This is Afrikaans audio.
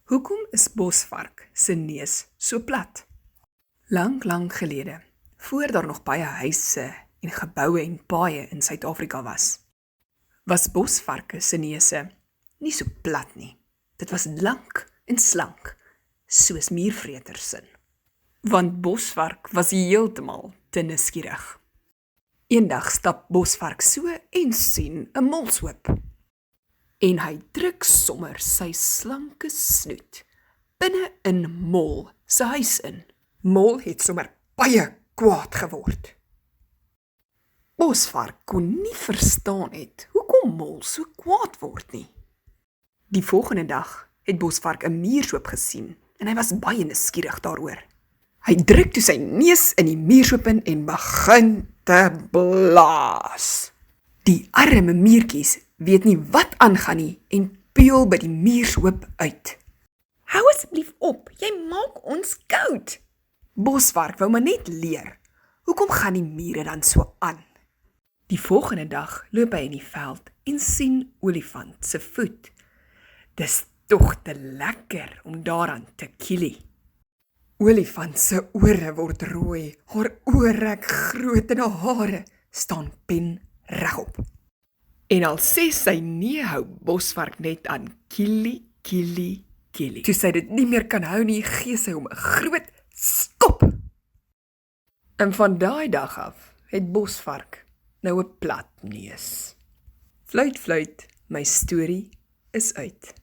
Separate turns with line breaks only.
Hoekom is bosvark se neus so plat? Lang gelede, voor daar nog baie huise en geboue en paaie in Suid-Afrika was bosvarke se neuse nie so plat nie. Dit was lank en slank, soos muurvreters sin. Want bosvark was heeltemal te nuuskierig. Eendag stap bosvark so en sien 'n molshoop. En hy druk sommer sy slanke snoet binne in Mol se huis in. Mol het sommer baie kwaad geword. Bosvark kon nie verstaan het hoekom Mol so kwaad word nie. Die volgende dag het bosvark 'n muurshoop gesien en hy was baie nuuskierig daaroor. Hy druk toe sy neus in die muurshoop in en begin te blaas. Die arme muurtjies weet nie wat aangaan nie en peel by die muurshoop uit.
Hou asseblief op, jy maak ons koud.
Bosvark wou maar net leer, hoekom gaan die mure dan so aan? Die volgende dag loop hy in die veld en sien olifant se voet. Dis tog te lekker om daaraan te kielie. Olifant se ore word rooi, haar oorrek groot en haar hare staan pen regop. En al sê sy nee, hou bosvark net aan kielie. Toe sy dit nie meer kan hou nie, gee sy hom 'n groot skop. En van daai dag af het bosvark nou 'n plat neus. Fluit, my storie is uit.